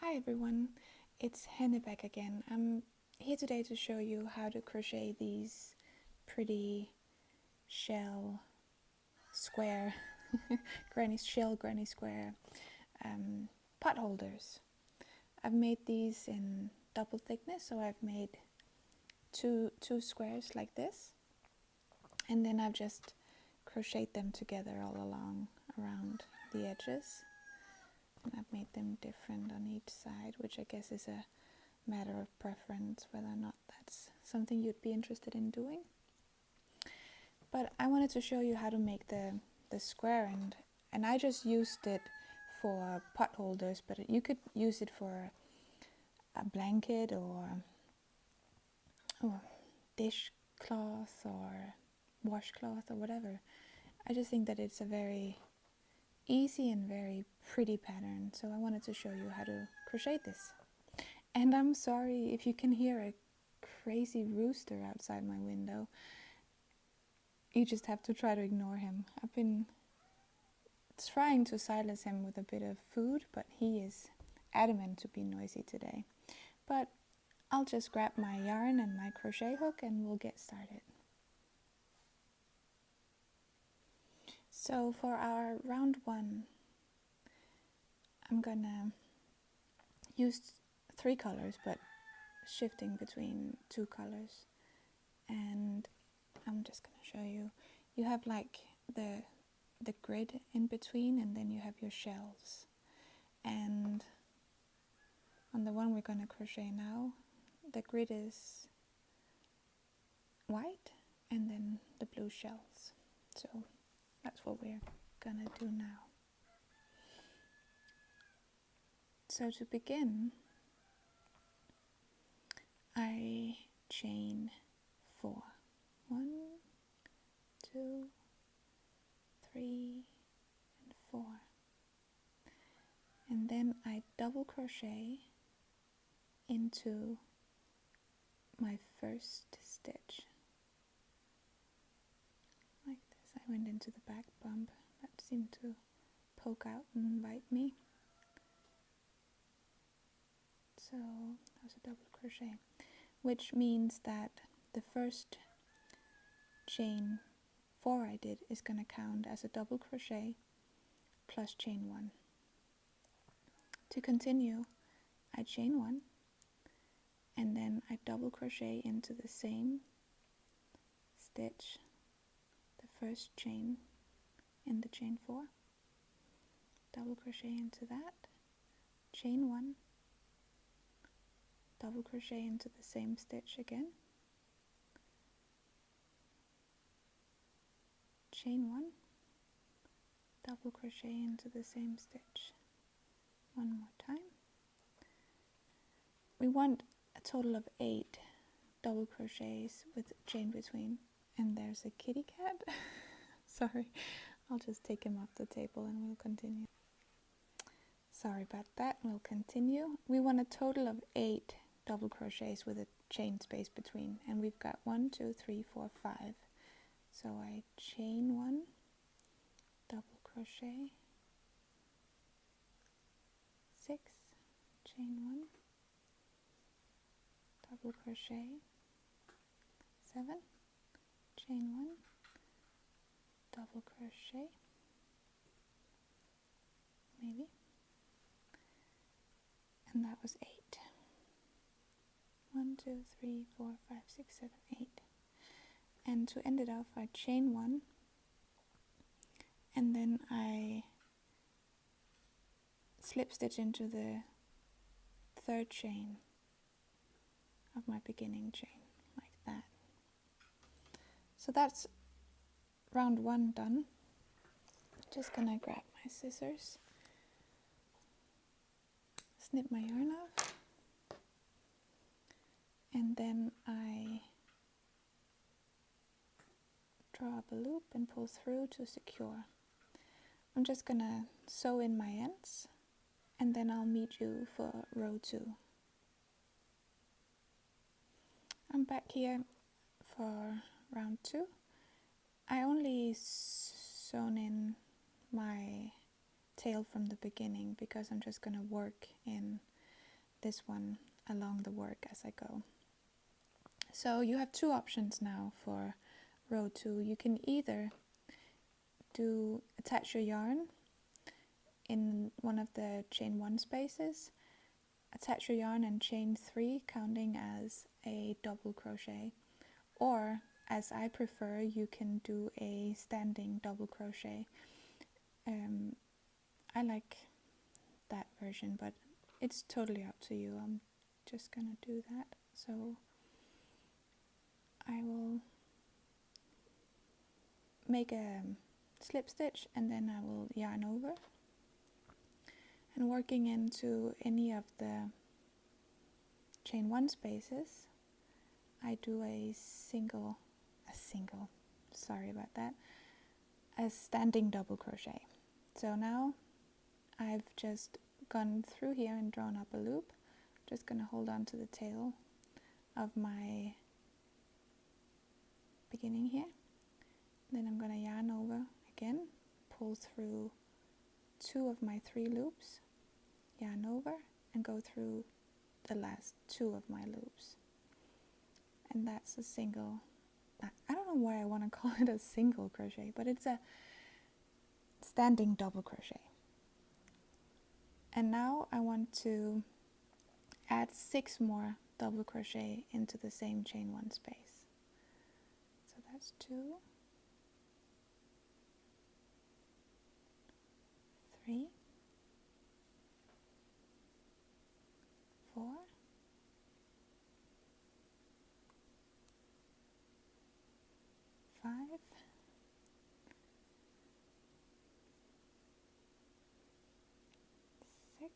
Hi everyone, it's Henne back again. I'm here today to show you how to crochet these pretty shell square, granny square pot holders. I've made these in double thickness, so I've made two squares like this, and then I've just crocheted them together all along around the edges. And I've made them different on each side, which I guess is a matter of preference, whether or not that's something you'd be interested in doing. But I wanted to show you how to make the square, and I just used it for pot holders, but you could use it for a blanket or dishcloth or washcloth or whatever. I just think that it's a very easy and very pretty pattern, so I wanted to show you how to crochet this. And I'm sorry if you can hear a crazy rooster outside my window. You just have to try to ignore him. I've been trying to silence him with a bit of food, but he is adamant to be noisy today. But I'll just grab my yarn and my crochet hook and we'll get started. So for our round 1, I'm gonna use 3 colors, but shifting between 2 colors. And I'm just gonna show you. You have like the grid in between, and then you have your shells. And on the one we're gonna crochet now, the grid is white and then the blue shells. So that's what we're gonna do now. So to begin, I chain 4. 1, 2, 3, and 4. And then I double crochet into my first stitch. Like this. I went into the back bump that seemed to poke out and bite me. So that was a double crochet, which means that the first chain 4 I did is going to count as a double crochet plus chain 1. To continue, I chain 1 and then I double crochet into the same stitch, the first chain in the chain 4, double crochet into that, chain 1, double crochet into the same stitch again, chain 1, double crochet into the same stitch one more time. We want a total of 8 double crochets with chain between. And there's a kitty cat. Sorry, I'll just take him off the table and we'll continue. Sorry about that, we'll continue. We want a total of 8 double crochets with a chain space between, and we've got 1, 2, 3, 4, 5. So I chain 1, double crochet, 6, chain 1, double crochet, 7, chain 1, double crochet, maybe, and that was 8. 1, 2, 3, 4, 5, 6, 7, 8. And to end it off, I chain 1, and then I slip stitch into the 3rd chain of my beginning chain, like that. So that's round 1 done. Just gonna grab my scissors, snip my yarn off, and then I draw up a loop and pull through to secure. I'm just gonna sew in my ends, and then I'll meet you for row 2. I'm back here for round 2. I only sewn in my tail from the beginning because I'm just gonna work in this one along the work as I go. So you have two options now for row 2. You can either attach your yarn in one of the chain 1 spaces, attach your yarn and chain 3, counting as a double crochet, or as I prefer, you can do a standing double crochet. I like that version, but it's totally up to you. I'm just gonna do that. So I will make a slip stitch and then I will yarn over, and working into any of the chain 1 spaces, I do a standing double crochet. So now I've just gone through here and drawn up a loop. Just gonna hold on to the tail of my beginning here. Then I'm gonna yarn over again, pull through 2 of my 3 loops, yarn over, and go through the last 2 of my loops. And that's a single. I don't know why I want to call it a single crochet, but it's a standing double crochet. And now I want to add 6 more double crochet into the same chain 1 space. So that's 2, 3, 4, 5, 6,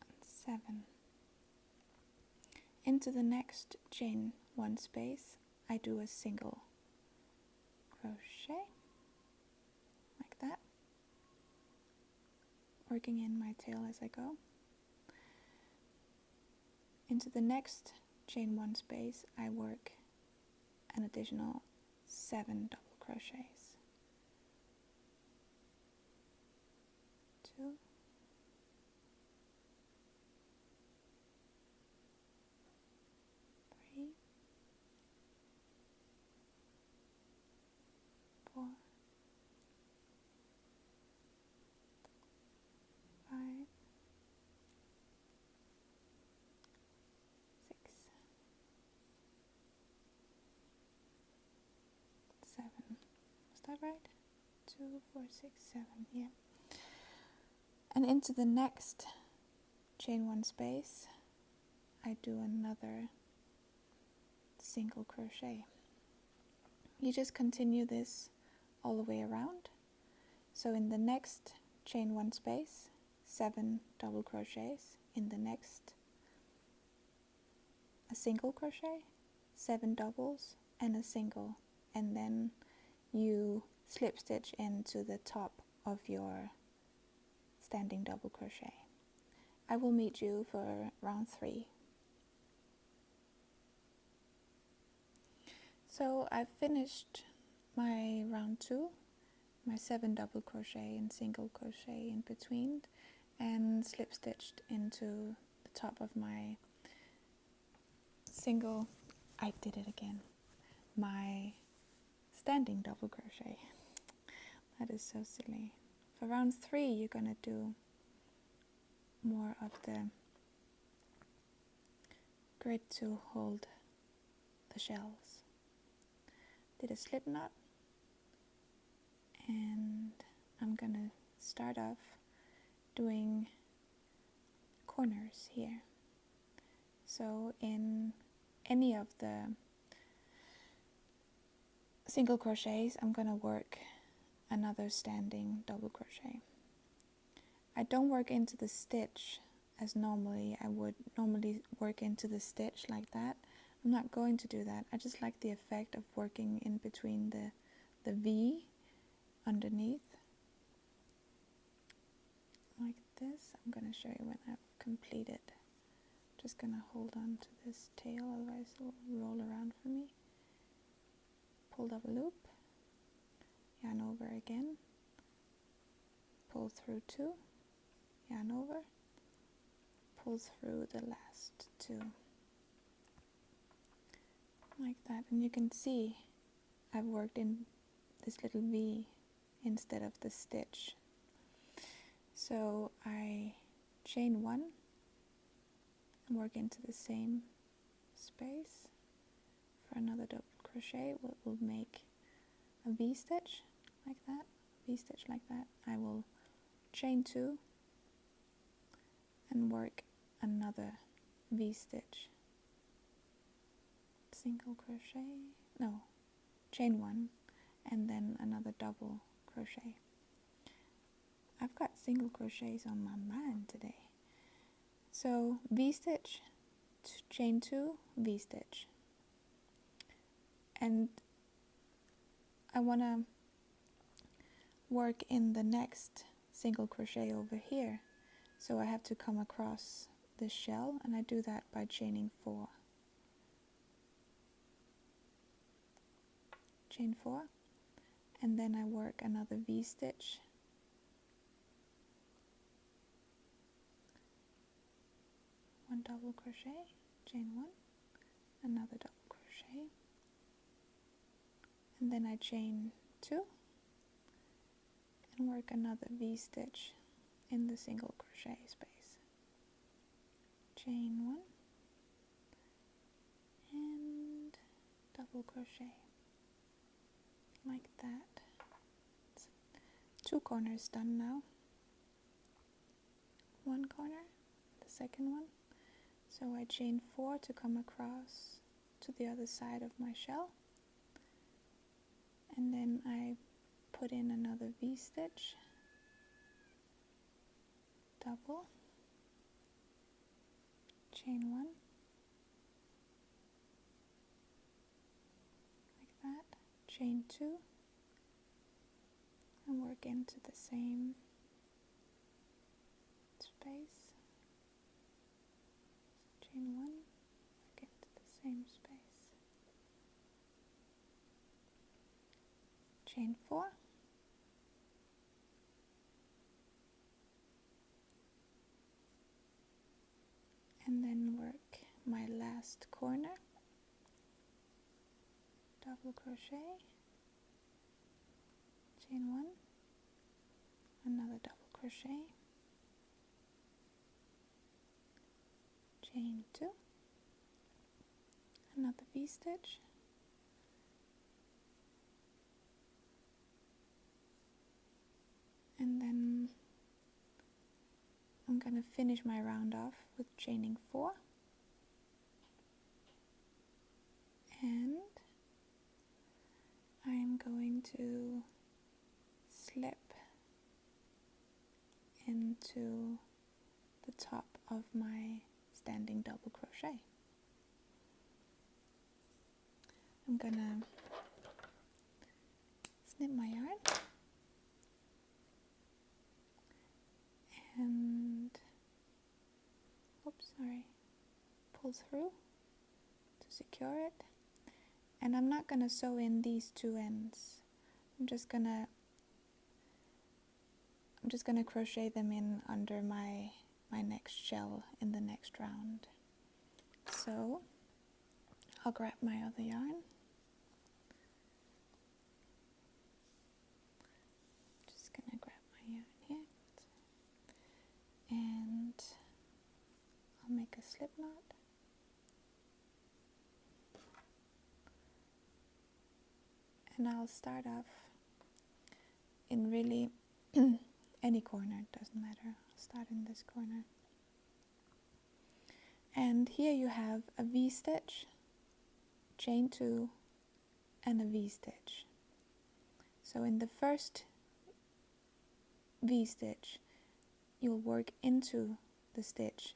and 7. Into the next chain 1 space, I do a single crochet, like that, working in my tail as I go. Into the next chain 1 space, I work an additional 7 double crochets. 2, 3, 4, 5, 6, 7. Was that right? 2, 4, 6, 7. Yeah. And into the next chain 1 space, I do another single crochet. You just continue this all the way around. So in the next chain 1 space, 7 double crochets. In the next, a single crochet, 7 doubles, and a single. And then you slip stitch into the top of your standing double crochet. I will meet you for round 3. So I've finished my round 2, my 7 double crochet and single crochet in between, and slip stitched into the top of my my standing double crochet. That is so silly. For round 3, you're gonna do more of the grid to hold the shells. Did a slip knot, and I'm gonna start off doing corners here. So in any of the single crochets, I'm gonna work another standing double crochet. I don't work into the stitch as normally I would normally work into the stitch like that. I'm not going to do that. I just like the effect of working in between the V underneath like this. I'm going to show you when I've completed. Just going to hold on to this tail, otherwise it will roll around for me. Pulled up a loop, yarn over again, pull pull through 2, yarn over, pull through the last 2, like that. And you can see I've worked in this little V instead of the stitch. So I chain 1 and work into the same space for another double crochet. We'll make a V stitch like that, V stitch like that. I will chain 2 and work another V stitch, single crochet, no, chain 1 and then another double crochet. I've got single crochets on my mind today. So V stitch, chain 2, V stitch. And I want to work in the next single crochet over here. So I have to come across this shell, and I do that by chaining 4. Chain 4, and then I work another V stitch. One double crochet, chain 1, another double crochet, and then I chain 2 and work another V stitch in the single crochet space. Chain 1 and double crochet, like that. 2 corners done now. 1 corner, the second one. So I chain 4 to come across to the other side of my shell, and then I put in another V stitch, double, chain 1, like that, chain 2, and work into the same space. Chain 1, work into the same space. Chain 4, and then work my last corner, double crochet, chain 1, another double crochet, chain 2, another V stitch, and then I'm going to finish my round off with chaining 4, and I am going to slip into the top of my standing double crochet. I'm gonna snip my yarn and pull through to secure it. And I'm not gonna sew in these 2 ends. I'm just gonna crochet them in under my next shell in the next round. So I'll grab my other yarn. Just gonna grab my yarn here, and I'll make a slip knot. And I'll start off in really any corner, it doesn't matter. I'll start in this corner. And here you have a V stitch, chain 2, and a V stitch. So in the first V stitch, you'll work into the stitch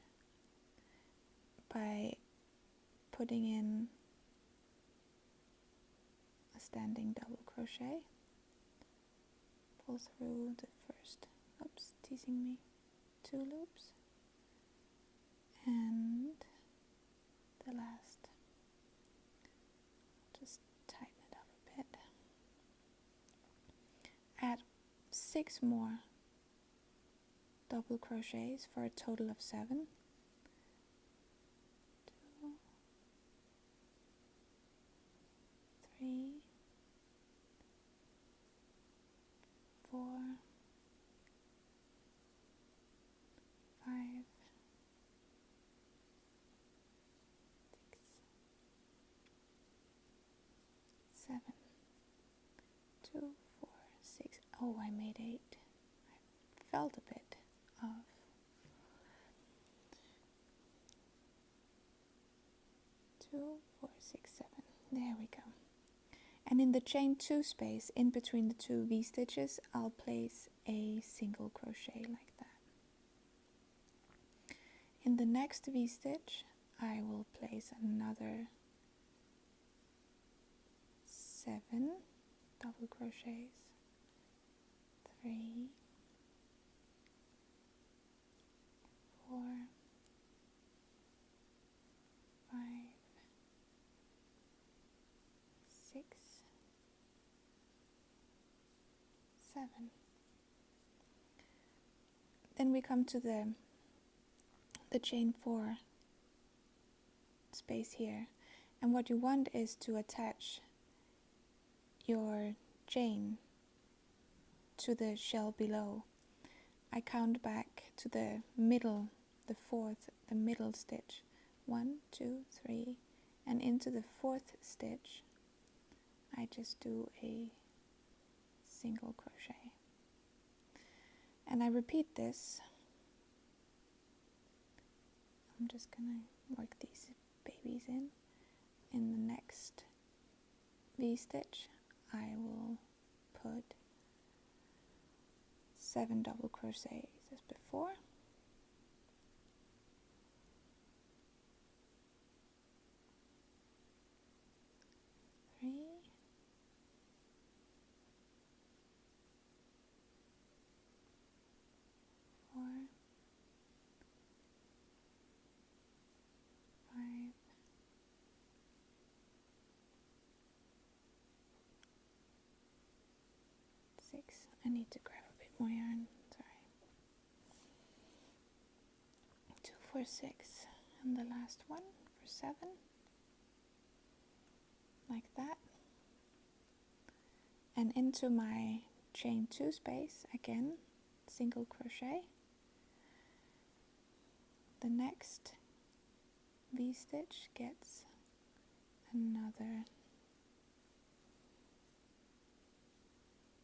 by putting in a standing double crochet, pull through the first, teasing me, 2 loops, and the last. Just tighten it up a bit. Add 6 more double crochets for a total of 7. 2, 3, 4, 5, 6, 7, 2, 4, 6. Oh, I made 8. I felt a bit off. 2, 4, 6, 7. There we go. And in the chain 2 space in between the 2 V stitches, I'll place a single crochet like that. In the next V stitch, I will place another 7 double crochets, 3, 4, 5, 6, 7. Then we come to the chain 4 space here, and what you want is to attach your chain to the shell below. I count back to the middle, the middle stitch. 1, 2, 3, and into the 4th stitch I just do a single crochet, and I repeat this. I'm just gonna work these babies in the next V stitch. I will put 7 double crochets as before. 3, 4, 5, 6. I need to grab a bit more yarn, sorry. 2, 4, 6, and the last one for 7, like that. And into my chain 2 space, again, single crochet. The next V stitch gets another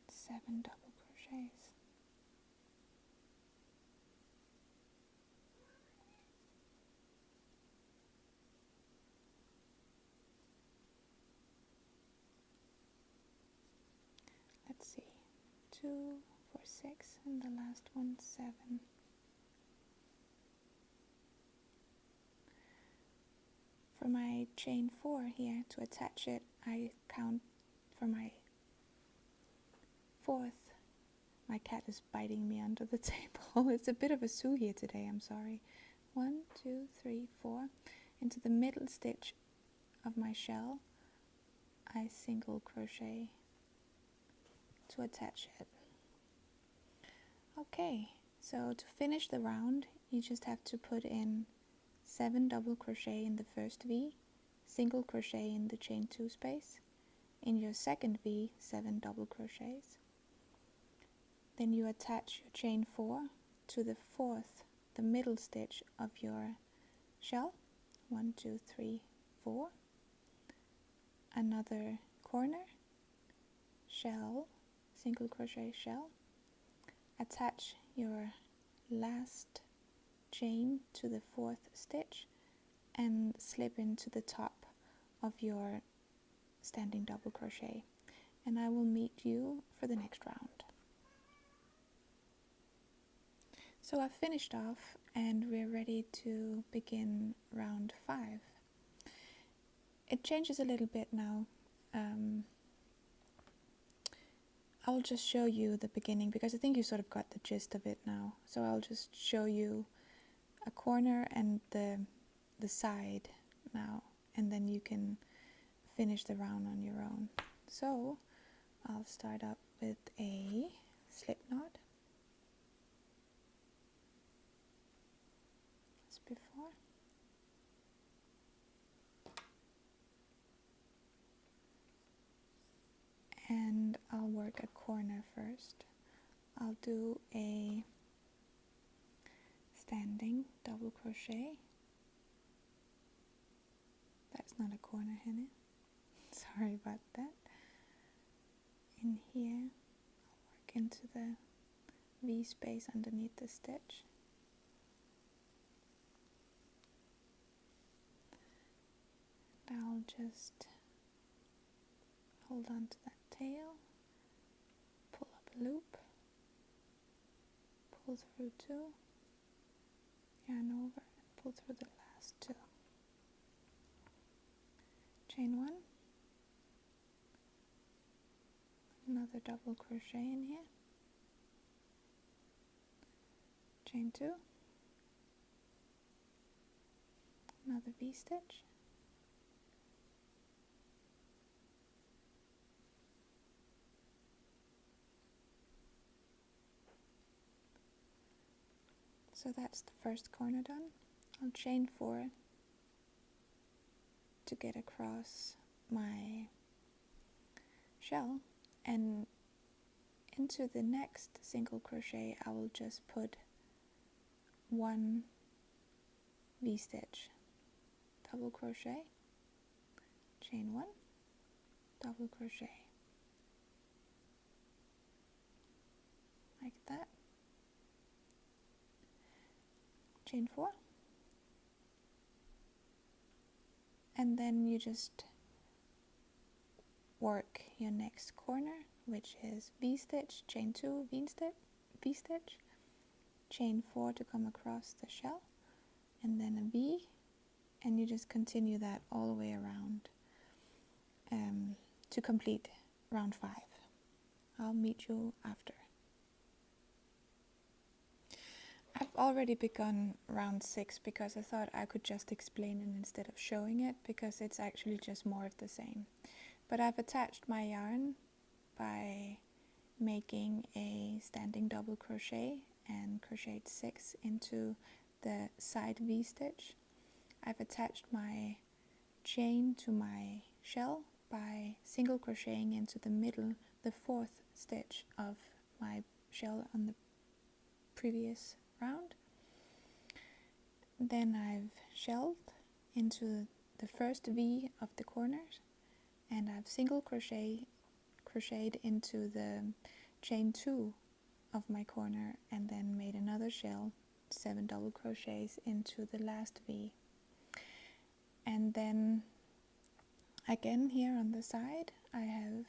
7 double crochets. Let's see, 2, 4, 6, and the last one 7. For my chain 4 here, to attach it, I count for my 4th. My cat is biting me under the table. It's a bit of a zoo here today, I'm sorry. 1, 2, 3, 4. Into the middle stitch of my shell, I single crochet to attach it. Okay, so to finish the round, you just have to put in 7 double crochet in the first V, single crochet in the chain 2 space. In your second V, 7 double crochets. Then you attach your chain 4 to the 4th, the middle stitch of your shell. 1, 2, 3, 4. Another corner, shell, single crochet shell. Attach your last chain to the 4th stitch and slip into the top of your standing double crochet, and I will meet you for the next round. So I've finished off and we're ready to begin round 5. It changes a little bit now. I'll just show you the beginning because I think you sort of got the gist of it now. So I'll just show you a corner and the side now, and then you can finish the round on your own. So I'll start up with a slip knot, work a corner first. I'll do a standing double crochet. That's not a corner, Hannah. Sorry about that. In here, I'll work into the V space underneath the stitch. And I'll just hold on to that tail, pull up a loop, pull through 2, yarn over, and pull through the last 2. Chain 1, another double crochet in here, chain 2, another V-stitch, so that's the first corner done. I'll chain 4 to get across my shell, and into the next single crochet I will just put 1 V-stitch, double crochet, chain 1, double crochet, like that, chain 4, and then you just work your next corner, which is V-stitch, chain 2, V-stitch, chain 4 to come across the shell, and then a V, and you just continue that all the way around to complete round 5. I'll meet you after. I've already begun round 6 because I thought I could just explain it instead of showing it, because it's actually just more of the same. But I've attached my yarn by making a standing double crochet and crocheted 6 into the side V-stitch. I've attached my chain to my shell by single crocheting into the middle, the 4th stitch of my shell on the previous round. Then I've shelled into the first V of the corners, and I've single crocheted into the chain 2 of my corner, and then made another shell, 7 double crochets into the last V. And then again here on the side I have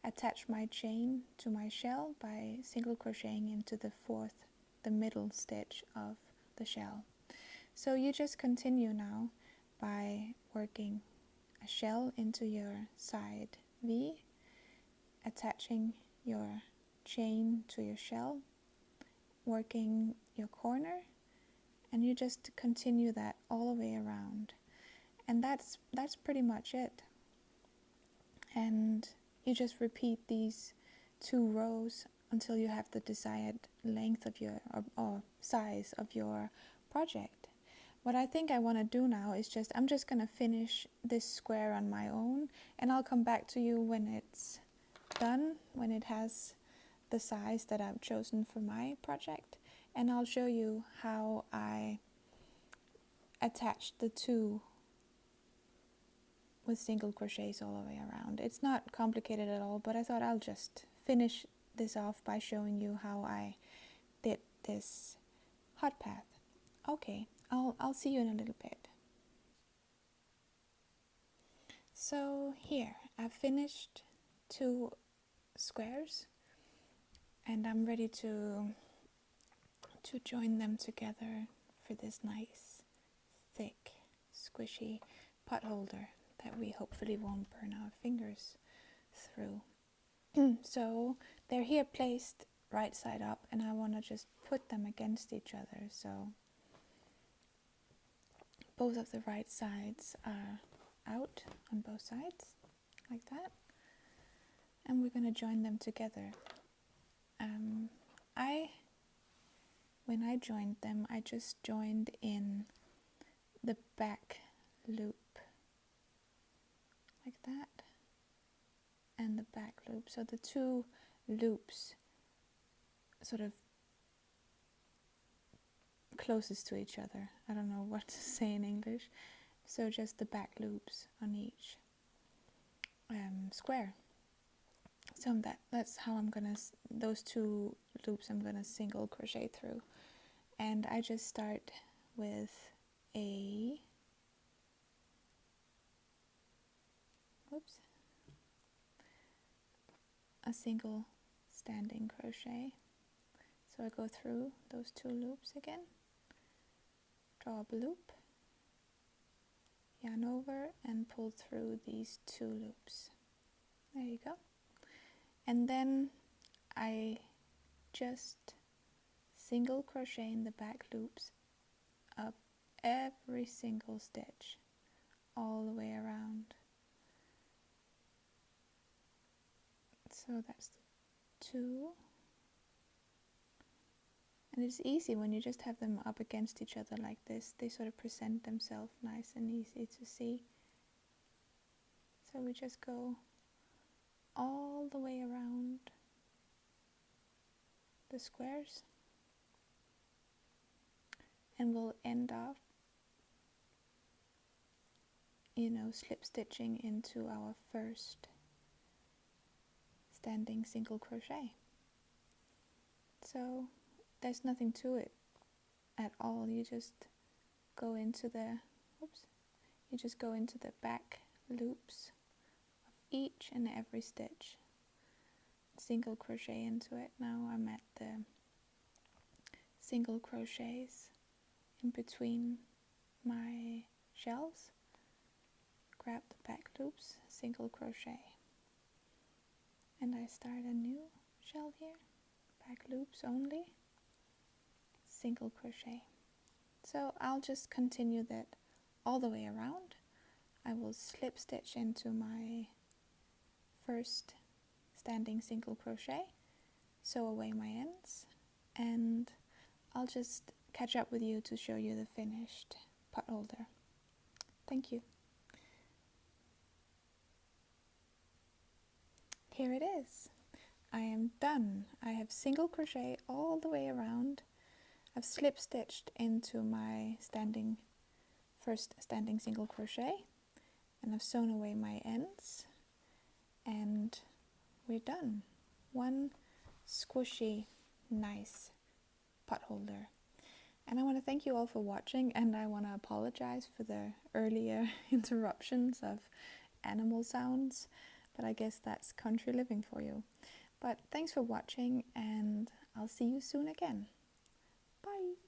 attached my chain to my shell by single crocheting into the 4th, the middle stitch of the shell. So you just continue now by working a shell into your side V, attaching your chain to your shell, working your corner, and you just continue that all the way around. And that's pretty much it. And you just repeat these 2 rows until you have the desired length of your or size of your project. What I think I want to do now is I'm just going to finish this square on my own, and I'll come back to you when it's done, when it has the size that I've chosen for my project, and I'll show you how I attached the 2 with single crochets all the way around. It's not complicated at all, but I thought I'll just finish this off by showing you how I did this hot path. Okay, I'll see you in a little bit. So here, I've finished 2 squares, and I'm ready to join them together for this nice, thick, squishy pot holder that we hopefully won't burn our fingers through. So they're here placed right side up, and I want to just put them against each other, so both of the right sides are out on both sides, like that, and we're going to join them together. When I joined them, I just joined in the back loop, like that, and the back loop. So the 2 loops sort of closest to each other. I don't know what to say in English. So just the back loops on each square. So that's how I'm gonna, those two loops I'm gonna single crochet through. And I just start with a, a single standing crochet. So I go through those two loops again, draw up a loop, yarn over and pull through these two loops. There you go. And then I just single crochet in the back loops of every single stitch all the way around. So that's two. And it's easy when you just have them up against each other like this. They sort of present themselves nice and easy to see. So we just go all the way around the squares. And we'll end up, slip stitching into our first standing single crochet. So there's nothing to it at all. You just go into the back loops of each and every stitch. Single crochet into it. Now I'm at the single crochets in between my shells. Grab the back loops, single crochet. And I start a new shell here. Back loops only, single crochet. So I'll just continue that all the way around. I will slip stitch into my first standing single crochet, sew away my ends, and I'll just catch up with you to show you the finished potholder. Thank you. Here it is. I am done. I have single crochet all the way around. I've slip stitched into my first standing single crochet, and I've sewn away my ends, and we're done. One squishy, nice potholder. And I want to thank you all for watching, and I want to apologize for the earlier interruptions of animal sounds, but I guess that's country living for you. But thanks for watching, and I'll see you soon again. Bye!